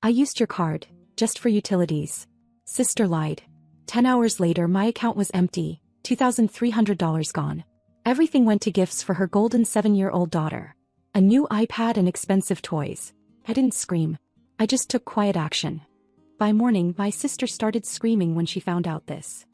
I used your card, just for utilities. Sister lied. 10 hours later my account was empty, $2,300 gone. Everything went to gifts for her golden 7-year-old daughter. A new iPad and expensive toys. I didn't scream. I just took quiet action. By morning my sister started screaming when she found out this.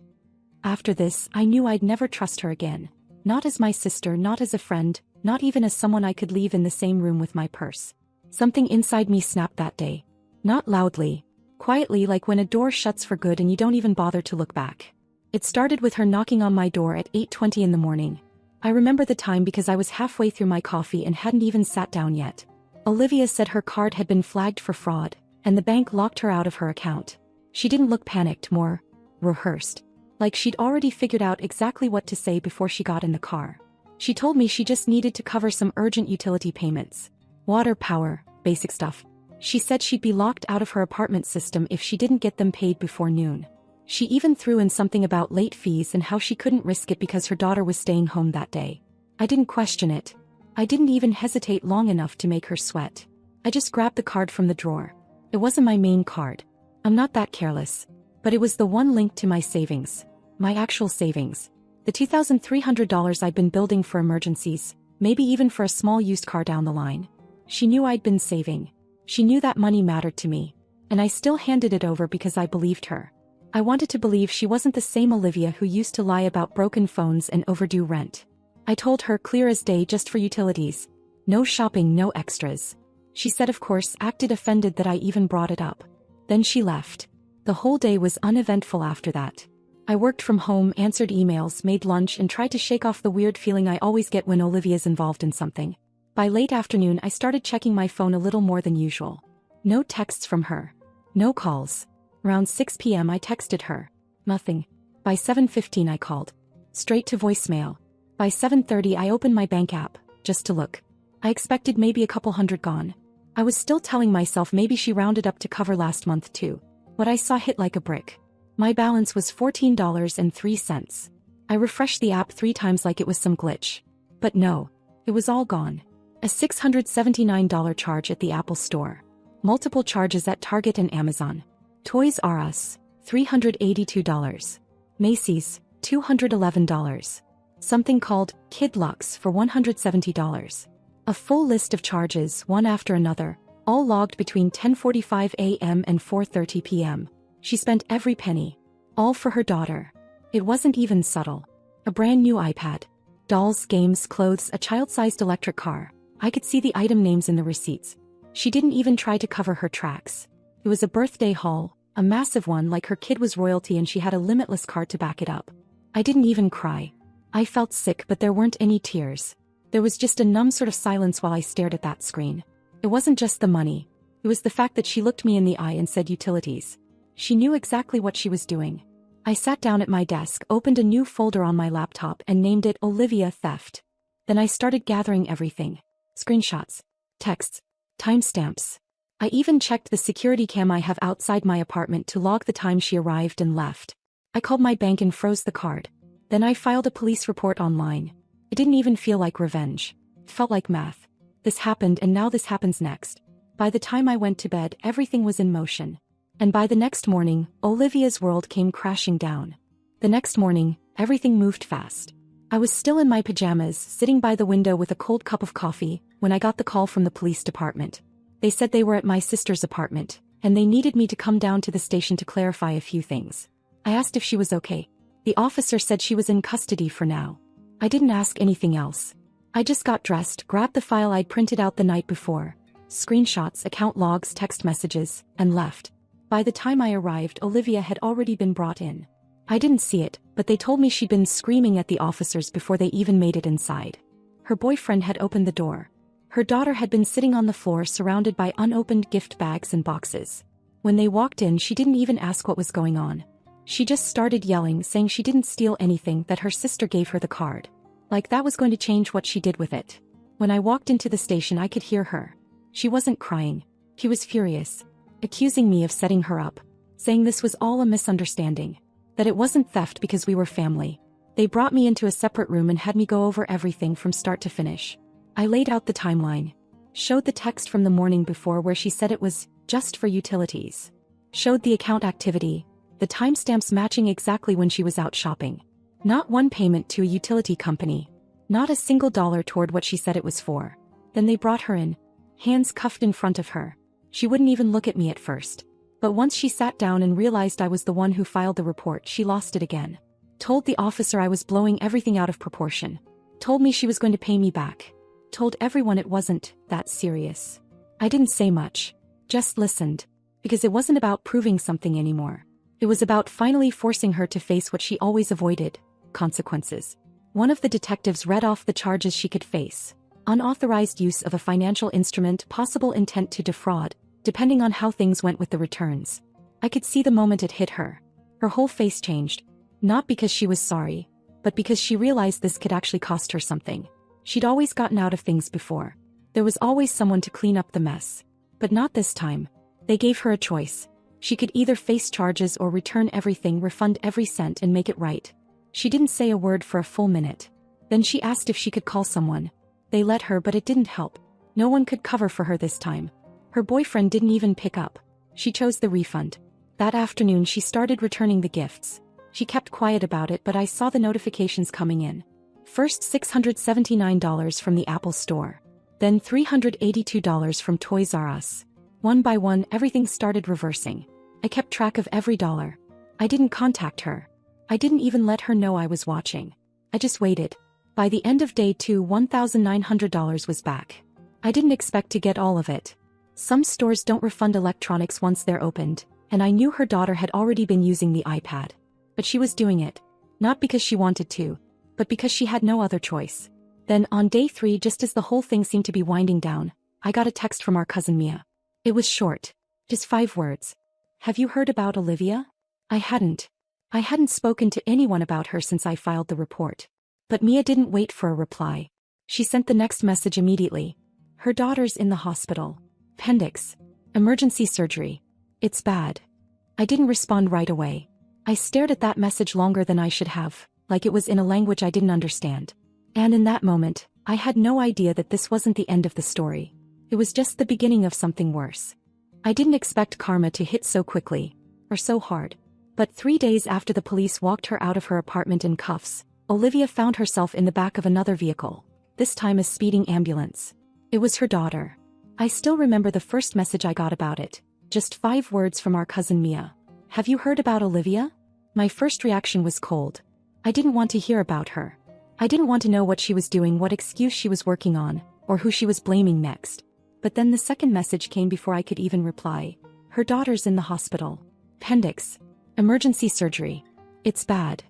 After this, I knew I'd never trust her again. Not as my sister, not as a friend, not even as someone I could leave in the same room with my purse. Something inside me snapped that day. Not loudly. Quietly, like when a door shuts for good and you don't even bother to look back. It started with her knocking on my door at 8:20 in the morning. I remember the time because I was halfway through my coffee and hadn't even sat down yet. Olivia said her card had been flagged for fraud, and the bank locked her out of her account. She didn't look panicked, more rehearsed. Like she'd already figured out exactly what to say before she got in the car. She told me she just needed to cover some urgent utility payments. Water, power, basic stuff. She said she'd be locked out of her apartment system if she didn't get them paid before noon. She even threw in something about late fees and how she couldn't risk it because her daughter was staying home that day. I didn't question it. I didn't even hesitate long enough to make her sweat. I just grabbed the card from the drawer. It wasn't my main card. I'm not that careless. But it was the one linked to my savings. My actual savings. The $2,300 I'd been building for emergencies, maybe even for a small used car down the line. She knew I'd been saving. She knew that money mattered to me. And I still handed it over because I believed her. I wanted to believe she wasn't the same Olivia who used to lie about broken phones and overdue rent. I told her clear as day, just for utilities. No shopping, no extras. She said, of course, acted offended that I even brought it up. Then she left. The whole day was uneventful after that. I worked from home, answered emails, made lunch, and tried to shake off the weird feeling I always get when Olivia's involved in something. By late afternoon I started checking my phone a little more than usual. No texts from her. No calls. Around 6 p.m. I texted her. Nothing. By 7:15 I called. Straight to voicemail. By 7:30 I opened my bank app, just to look. I expected maybe a couple hundred gone. I was still telling myself maybe she rounded up to cover last month too. What I saw hit like a brick. My balance was $14.03. I refreshed the app 3 times like it was some glitch. But no. It was all gone. A $679 charge at the Apple Store. Multiple charges at Target and Amazon. Toys R Us, $382. Macy's, $211. Something called Kid Lux for $170. A full list of charges, one after another, all logged between 10:45 a.m. and 4:30 p.m. She spent every penny. All for her daughter. It wasn't even subtle. A brand new iPad. Dolls, games, clothes, a child-sized electric car. I could see the item names in the receipts. She didn't even try to cover her tracks. It was a birthday haul, a massive one, like her kid was royalty and she had a limitless card to back it up. I didn't even cry. I felt sick, but there weren't any tears. There was just a numb sort of silence while I stared at that screen. It wasn't just the money. It was the fact that she looked me in the eye and said utilities. She knew exactly what she was doing. I sat down at my desk, opened a new folder on my laptop and named it Olivia Theft. Then I started gathering everything. Screenshots. Texts. Timestamps. I even checked the security cam I have outside my apartment to log the time she arrived and left. I called my bank and froze the card. Then I filed a police report online. It didn't even feel like revenge. It felt like math. This happened and now this happens next. By the time I went to bed, everything was in motion. And by the next morning, Olivia's world came crashing down. The next morning, everything moved fast. I was still in my pajamas, sitting by the window with a cold cup of coffee, when I got the call from the police department. They said they were at my sister's apartment, and they needed me to come down to the station to clarify a few things. I asked if she was okay. The officer said she was in custody for now. I didn't ask anything else. I just got dressed, grabbed the file I'd printed out the night before, screenshots, account logs, text messages, and left. By the time I arrived, Olivia had already been brought in. I didn't see it, but they told me she'd been screaming at the officers before they even made it inside. Her boyfriend had opened the door. Her daughter had been sitting on the floor surrounded by unopened gift bags and boxes. When they walked in, she didn't even ask what was going on. She just started yelling, saying she didn't steal anything, that her sister gave her the card. Like that was going to change what she did with it. When I walked into the station, I could hear her. She wasn't crying. She was furious. Accusing me of setting her up. Saying this was all a misunderstanding. That it wasn't theft because we were family. They brought me into a separate room and had me go over everything from start to finish. I laid out the timeline. Showed the text from the morning before where she said it was just for utilities. Showed the account activity, the timestamps matching exactly when she was out shopping. Not one payment to a utility company. Not a single dollar toward what she said it was for. Then they brought her in, hands cuffed in front of her. She wouldn't even look at me at first. But once she sat down and realized I was the one who filed the report, she lost it again. Told the officer I was blowing everything out of proportion. Told me she was going to pay me back. Told everyone it wasn't that serious. I didn't say much. Just listened. Because it wasn't about proving something anymore. It was about finally forcing her to face what she always avoided: consequences. One of the detectives read off the charges she could face. Unauthorized use of a financial instrument, possible intent to defraud, depending on how things went with the returns. I could see the moment it hit her. Her whole face changed. Not because she was sorry, but because she realized this could actually cost her something. She'd always gotten out of things before. There was always someone to clean up the mess. But not this time. They gave her a choice. She could either face charges or return everything, refund every cent, and make it right. She didn't say a word for a full minute. Then she asked if she could call someone. They let her, but it didn't help. No one could cover for her this time. Her boyfriend didn't even pick up. She chose the refund. That afternoon she started returning the gifts. She kept quiet about it, but I saw the notifications coming in. First $679 from the Apple Store. Then $382 from Toys R Us. One by one, everything started reversing. I kept track of every dollar. I didn't contact her. I didn't even let her know I was watching. I just waited. By the end of day 2, $1,900 was back. I didn't expect to get all of it. Some stores don't refund electronics once they're opened, and I knew her daughter had already been using the iPad. But she was doing it. Not because she wanted to, but because she had no other choice. Then on day 3, just as the whole thing seemed to be winding down, I got a text from our cousin Mia. It was short. Just 5 words. "Have you heard about Olivia?" I hadn't spoken to anyone about her since I filed the report. But Mia didn't wait for a reply. She sent the next message immediately. "Her daughter's in the hospital. Appendix. Emergency surgery. It's bad." I didn't respond right away. I stared at that message longer than I should have, like it was in a language I didn't understand. And in that moment, I had no idea that this wasn't the end of the story. It was just the beginning of something worse. I didn't expect karma to hit so quickly, or so hard. But 3 days after the police walked her out of her apartment in cuffs, Olivia found herself in the back of another vehicle, this time a speeding ambulance. It was her daughter. I still remember the first message I got about it, just 5 words from our cousin Mia. "Have you heard about Olivia?" My first reaction was cold. I didn't want to hear about her. I didn't want to know what she was doing, what excuse she was working on, or who she was blaming next. But then the second message came before I could even reply. "Her daughter's in the hospital. Appendix. Emergency surgery. It's bad."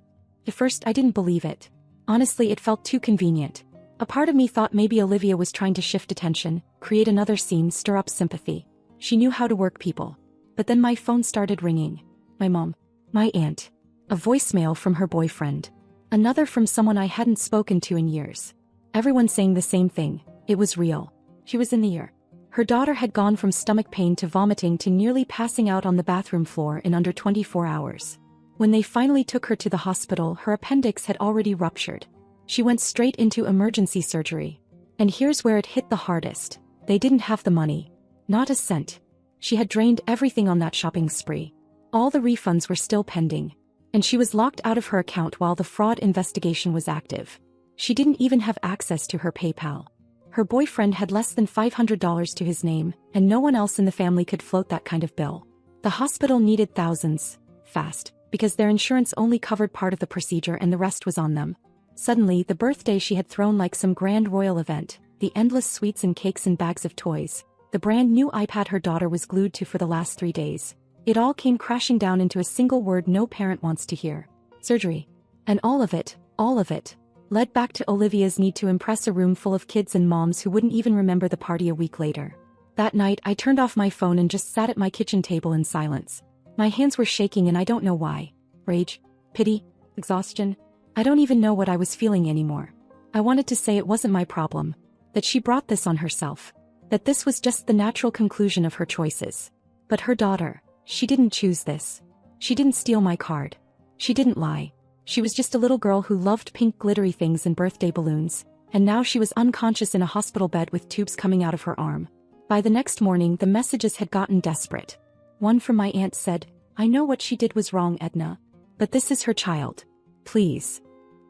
At first I didn't believe it. Honestly, it felt too convenient. A part of me thought maybe Olivia was trying to shift attention, create another scene, stir up sympathy. She knew how to work people. But then my phone started ringing. My mom. My aunt. A voicemail from her boyfriend. Another from someone I hadn't spoken to in years. Everyone saying the same thing. It was real. She was in the ER. Her daughter had gone from stomach pain to vomiting to nearly passing out on the bathroom floor in under 24 hours. When they finally took her to the hospital, her appendix had already ruptured. She went straight into emergency surgery. And here's where it hit the hardest. They didn't have the money. Not a cent. She had drained everything on that shopping spree. All the refunds were still pending. And she was locked out of her account while the fraud investigation was active. She didn't even have access to her PayPal. Her boyfriend had less than $500 to his name, and no one else in the family could float that kind of bill. The hospital needed thousands, fast, because their insurance only covered part of the procedure and the rest was on them. Suddenly, the birthday she had thrown like some grand royal event, the endless sweets and cakes and bags of toys, the brand new iPad her daughter was glued to for the last 3 days. It all came crashing down into a single word no parent wants to hear. Surgery. And all of it, led back to Olivia's need to impress a room full of kids and moms who wouldn't even remember the party a week later. That night I turned off my phone and just sat at my kitchen table in silence. My hands were shaking and I don't know why. Rage? Pity? Exhaustion? I don't even know what I was feeling anymore. I wanted to say it wasn't my problem. That she brought this on herself. That this was just the natural conclusion of her choices. But her daughter. She didn't choose this. She didn't steal my card. She didn't lie. She was just a little girl who loved pink glittery things and birthday balloons, and now she was unconscious in a hospital bed with tubes coming out of her arm. By the next morning, the messages had gotten desperate. One from my aunt said, "I know what she did was wrong, Edna. But this is her child. Please."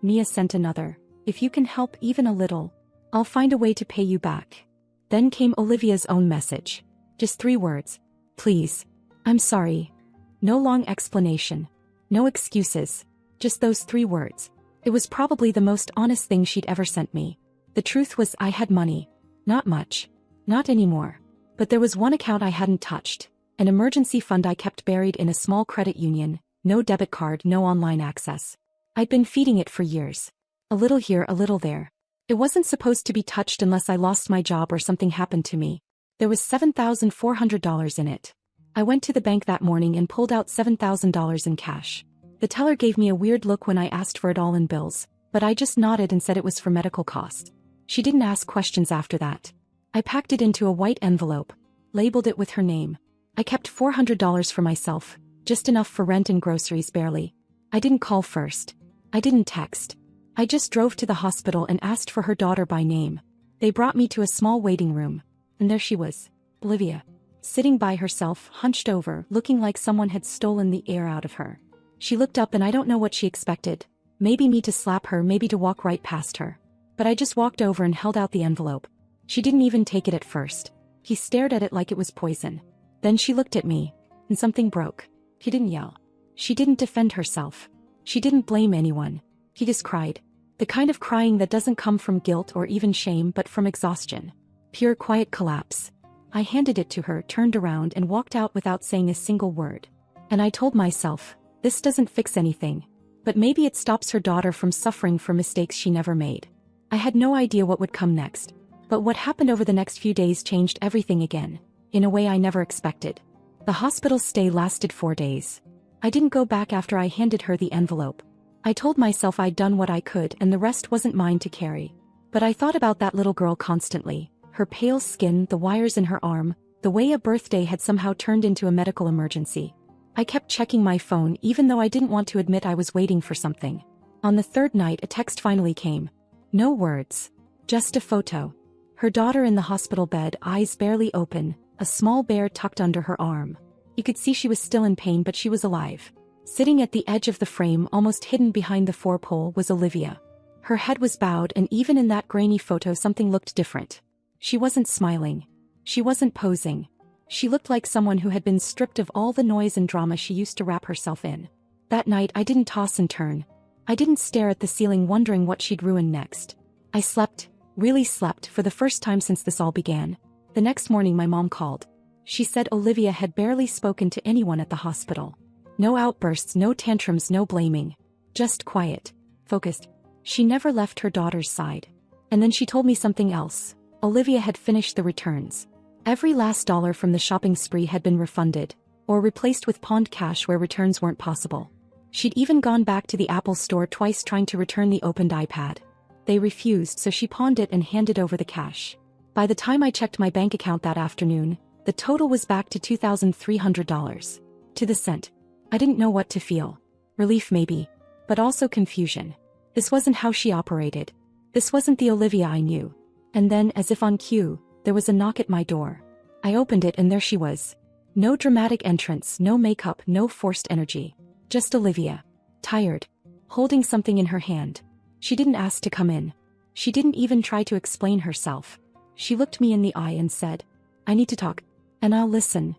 Mia sent another, "If you can help even a little, I'll find a way to pay you back." Then came Olivia's own message. Just 3 words. "Please. I'm sorry." No long explanation. No excuses. Just those 3 words. It was probably the most honest thing she'd ever sent me. The truth was, I had money. Not much. Not anymore. But there was one account I hadn't touched. An emergency fund I kept buried in a small credit union. No debit card, no online access. I'd been feeding it for years. A little here, a little there. It wasn't supposed to be touched unless I lost my job or something happened to me. There was $7,400 in it. I went to the bank that morning and pulled out $7,000 in cash. The teller gave me a weird look when I asked for it all in bills, but I just nodded and said it was for medical costs. She didn't ask questions after that. I packed it into a white envelope, labeled it with her name. I kept $400 for myself, just enough for rent and groceries barely. I didn't call first. I didn't text. I just drove to the hospital and asked for her daughter by name. They brought me to a small waiting room, and there she was, Olivia, sitting by herself, hunched over, looking like someone had stolen the air out of her. She looked up and I don't know what she expected. Maybe me to slap her, maybe to walk right past her. But I just walked over and held out the envelope. She didn't even take it at first. He stared at it like it was poison. Then she looked at me, and something broke. He didn't yell. She didn't defend herself. She didn't blame anyone. He just cried. The kind of crying that doesn't come from guilt or even shame but from exhaustion. Pure quiet collapse. I handed it to her, turned around and walked out without saying a single word. And I told myself, this doesn't fix anything. But maybe it stops her daughter from suffering for mistakes she never made. I had no idea what would come next. But what happened over the next few days changed everything again, in a way I never expected. The hospital stay lasted 4 days. I didn't go back after I handed her the envelope. I told myself I'd done what I could and the rest wasn't mine to carry. But I thought about that little girl constantly, her pale skin, the wires in her arm, the way a birthday had somehow turned into a medical emergency. I kept checking my phone even though I didn't want to admit I was waiting for something. On the 3rd night, a text finally came. No words. Just a photo. Her daughter in the hospital bed, eyes barely open, a small bear tucked under her arm. You could see she was still in pain, but she was alive. Sitting at the edge of the frame, almost hidden behind the 4-pole, was Olivia. Her head was bowed, and even in that grainy photo something looked different. She wasn't smiling. She wasn't posing. She looked like someone who had been stripped of all the noise and drama she used to wrap herself in. That night I didn't toss and turn. I didn't stare at the ceiling wondering what she'd ruin next. I slept, really slept, for the first time since this all began. The next morning my mom called. She said Olivia had barely spoken to anyone at the hospital. No outbursts, no tantrums, no blaming. Just quiet. Focused. She never left her daughter's side. And then she told me something else. Olivia had finished the returns. Every last dollar from the shopping spree had been refunded, or replaced with pawned cash where returns weren't possible. She'd even gone back to the Apple store twice trying to return the opened iPad. They refused, so she pawned it and handed over the cash. By the time I checked my bank account that afternoon, the total was back to $2,300. To the cent. I didn't know what to feel. Relief maybe. But also confusion. This wasn't how she operated. This wasn't the Olivia I knew. And then, as if on cue, there was a knock at my door. I opened it and there she was. No dramatic entrance, no makeup, no forced energy. Just Olivia. Tired. Holding something in her hand. She didn't ask to come in. She didn't even try to explain herself. She looked me in the eye and said, "I need to talk. And I'll listen."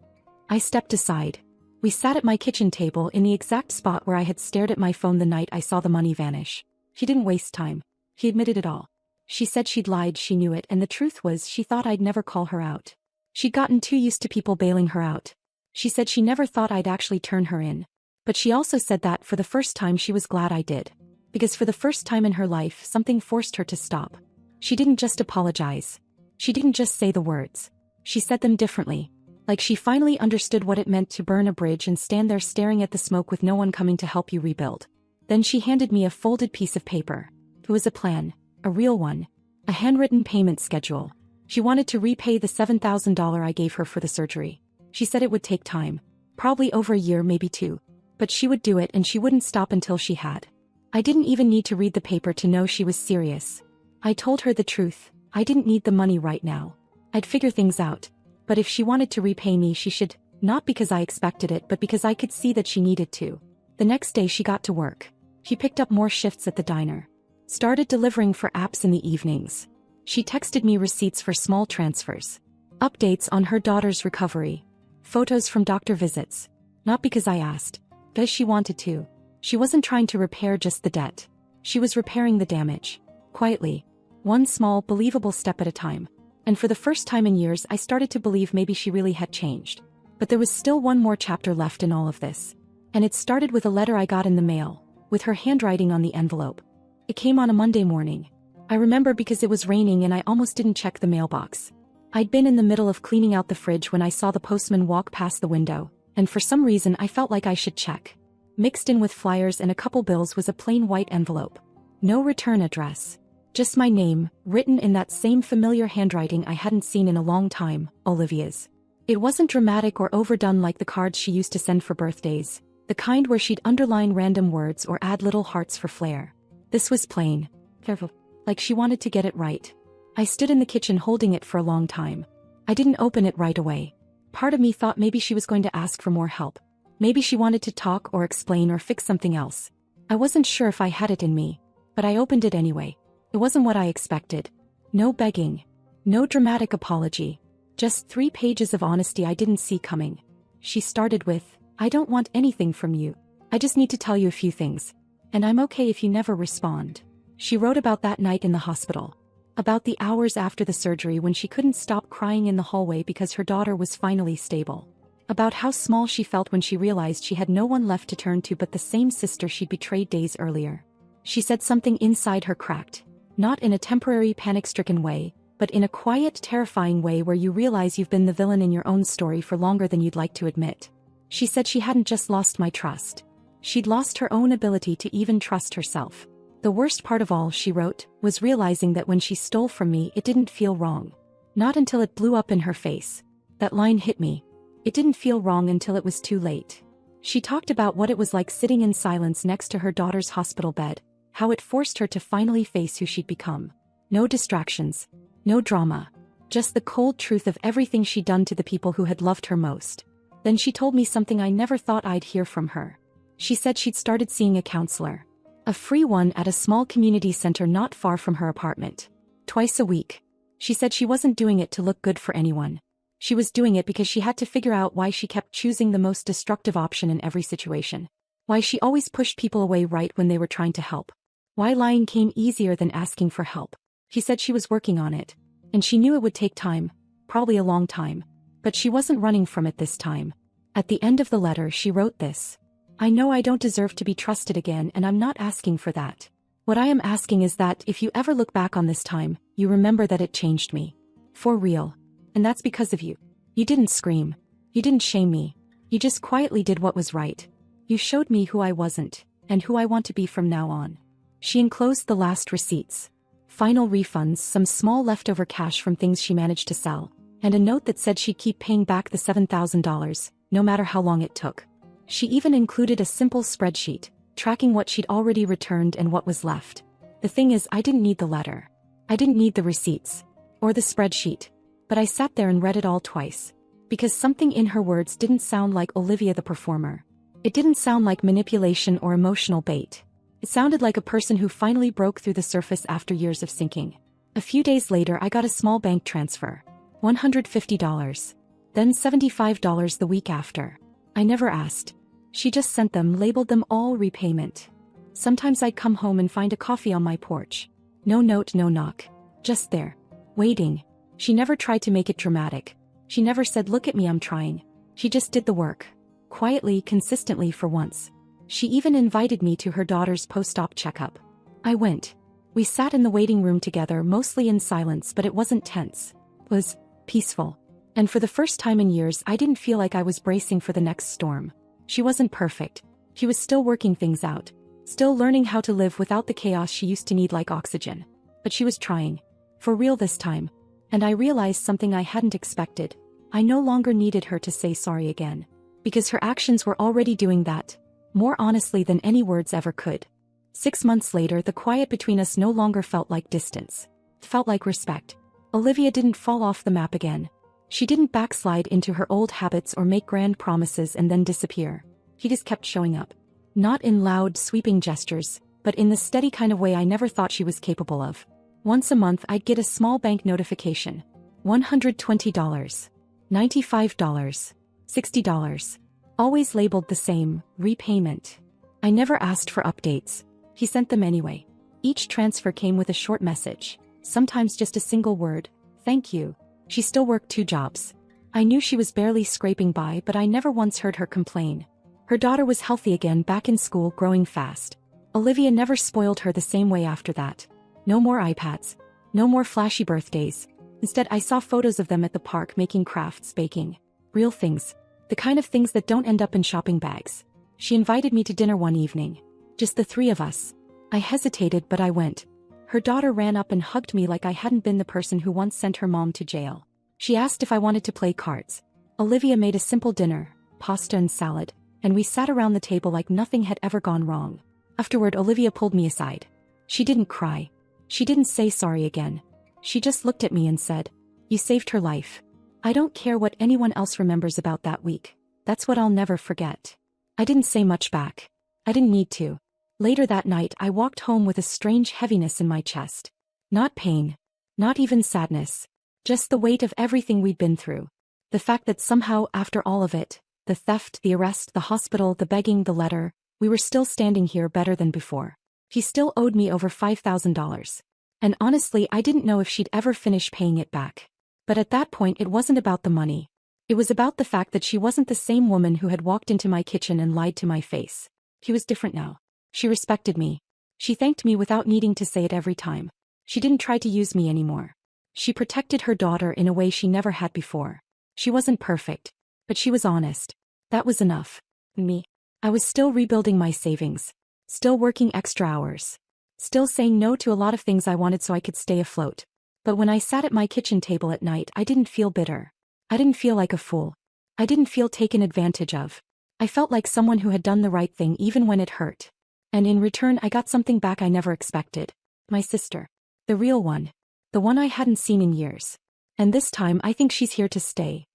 I stepped aside. We sat at my kitchen table in the exact spot where I had stared at my phone the night I saw the money vanish. She didn't waste time. She admitted it all. She said she'd lied, she knew it, and the truth was she thought I'd never call her out. She'd gotten too used to people bailing her out. She said she never thought I'd actually turn her in. But she also said that for the first time she was glad I did. Because for the first time in her life something forced her to stop. She didn't just apologize. She didn't just say the words. She said them differently. Like she finally understood what it meant to burn a bridge and stand there staring at the smoke with no one coming to help you rebuild. Then she handed me a folded piece of paper. It was a plan. A real one. A handwritten payment schedule. She wanted to repay the $7,000 I gave her for the surgery. She said it would take time. Probably over a year, maybe 2. But she would do it and she wouldn't stop until she had. I didn't even need to read the paper to know she was serious. I told her the truth. I didn't need the money right now. I'd figure things out. But if she wanted to repay me, she should, not because I expected it but because I could see that she needed to. The next day she got to work. She picked up more shifts at the diner. Started delivering for apps in the evenings. She texted me receipts for small transfers. Updates on her daughter's recovery. Photos from doctor visits. Not because I asked, because she wanted to. She wasn't trying to repair just the debt. She was repairing the damage. Quietly. One small, believable step at a time. And for the first time in years I started to believe maybe she really had changed. But there was still one more chapter left in all of this. And it started with a letter I got in the mail, with her handwriting on the envelope. It came on a Monday morning. I remember because it was raining and I almost didn't check the mailbox. I'd been in the middle of cleaning out the fridge when I saw the postman walk past the window, and for some reason I felt like I should check. Mixed in with flyers and a couple bills was a plain white envelope. No return address. Just my name, written in that same familiar handwriting I hadn't seen in a long time, Olivia's. It wasn't dramatic or overdone like the cards she used to send for birthdays, the kind where she'd underline random words or add little hearts for flair. This was plain. Careful. Like she wanted to get it right. I stood in the kitchen holding it for a long time. I didn't open it right away. Part of me thought maybe she was going to ask for more help. Maybe she wanted to talk or explain or fix something else. I wasn't sure if I had it in me, but I opened it anyway. It wasn't what I expected. No begging. No dramatic apology. Just 3 pages of honesty I didn't see coming. She started with, "I don't want anything from you. I just need to tell you a few things. And I'm okay if you never respond." She wrote about that night in the hospital. About the hours after the surgery when she couldn't stop crying in the hallway because her daughter was finally stable. About how small she felt when she realized she had no one left to turn to but the same sister she'd betrayed days earlier. She said something inside her cracked. Not in a temporary panic-stricken way, but in a quiet, terrifying way where you realize you've been the villain in your own story for longer than you'd like to admit. She said she hadn't just lost my trust. She'd lost her own ability to even trust herself. The worst part of all, she wrote, was realizing that when she stole from me it didn't feel wrong. Not until it blew up in her face. That line hit me. It didn't feel wrong until it was too late. She talked about what it was like sitting in silence next to her daughter's hospital bed, how it forced her to finally face who she'd become. No distractions. No drama. Just the cold truth of everything she'd done to the people who had loved her most. Then she told me something I never thought I'd hear from her. She said she'd started seeing a counselor. A free one at a small community center not far from her apartment. Twice a week. She said she wasn't doing it to look good for anyone. She was doing it because she had to figure out why she kept choosing the most destructive option in every situation. Why she always pushed people away right when they were trying to help. Why lying came easier than asking for help. She said she was working on it. And she knew it would take time, probably a long time. But she wasn't running from it this time. At the end of the letter she wrote this. "I know I don't deserve to be trusted again and I'm not asking for that. What I am asking is that if you ever look back on this time, you remember that it changed me. For real. And that's because of you. You didn't scream. You didn't shame me. You just quietly did what was right. You showed me who I wasn't, and who I want to be from now on." She enclosed the last receipts. Final refunds, some small leftover cash from things she managed to sell, and a note that said she'd keep paying back the $7,000, no matter how long it took. She even included a simple spreadsheet, tracking what she'd already returned and what was left. The thing is, I didn't need the letter. I didn't need the receipts. Or the spreadsheet. But I sat there and read it all twice. Because something in her words didn't sound like Olivia the performer. It didn't sound like manipulation or emotional bait. It sounded like a person who finally broke through the surface after years of sinking. A few days later I got a small bank transfer. $150. Then $75 the week after. I never asked. She just sent them, labeled them all repayment. Sometimes I'd come home and find a coffee on my porch. No note, no knock. Just there. Waiting. She never tried to make it dramatic. She never said, "Look at me, I'm trying." She just did the work. Quietly, consistently for once. She even invited me to her daughter's post-op checkup. I went. We sat in the waiting room together, mostly in silence, but it wasn't tense. It was peaceful. And for the first time in years I didn't feel like I was bracing for the next storm. She wasn't perfect. She was still working things out. Still learning how to live without the chaos she used to need like oxygen. But she was trying. For real this time. And I realized something I hadn't expected. I no longer needed her to say sorry again. Because her actions were already doing that. More honestly than any words ever could. 6 months later, the quiet between us no longer felt like distance. It felt like respect. Olivia didn't fall off the map again. She didn't backslide into her old habits or make grand promises and then disappear. He just kept showing up. Not in loud, sweeping gestures, but in the steady kind of way I never thought she was capable of. Once a month I'd get a small bank notification. $120. $95. $60. Always labeled the same, repayment. I never asked for updates. He sent them anyway. Each transfer came with a short message, sometimes just a single word, thank you. She still worked 2 jobs. I knew she was barely scraping by, but I never once heard her complain. Her daughter was healthy again, back in school, growing fast. Olivia never spoiled her the same way after that. No more iPads. No more flashy birthdays. Instead, I saw photos of them at the park making crafts, baking. Real things. The kind of things that don't end up in shopping bags. She invited me to dinner one evening. Just the 3 of us. I hesitated, but I went. Her daughter ran up and hugged me like I hadn't been the person who once sent her mom to jail. She asked if I wanted to play cards. Olivia made a simple dinner, pasta and salad, and we sat around the table like nothing had ever gone wrong. Afterward, Olivia pulled me aside. She didn't cry. She didn't say sorry again. She just looked at me and said, "You saved her life. I don't care what anyone else remembers about that week. That's what I'll never forget." I didn't say much back. I didn't need to. Later that night, I walked home with a strange heaviness in my chest. Not pain. Not even sadness. Just the weight of everything we'd been through. The fact that somehow, after all of it, the theft, the arrest, the hospital, the begging, the letter, we were still standing here better than before. He still owed me over $5,000. And honestly, I didn't know if she'd ever finish paying it back. But at that point, it wasn't about the money. It was about the fact that she wasn't the same woman who had walked into my kitchen and lied to my face. She was different now. She respected me. She thanked me without needing to say it every time. She didn't try to use me anymore. She protected her daughter in a way she never had before. She wasn't perfect, but she was honest. That was enough. Me. I was still rebuilding my savings. Still working extra hours. Still saying no to a lot of things I wanted so I could stay afloat. But when I sat at my kitchen table at night, I didn't feel bitter. I didn't feel like a fool. I didn't feel taken advantage of. I felt like someone who had done the right thing even when it hurt. And in return, I got something back I never expected. My sister. The real one. The one I hadn't seen in years. And this time, I think she's here to stay.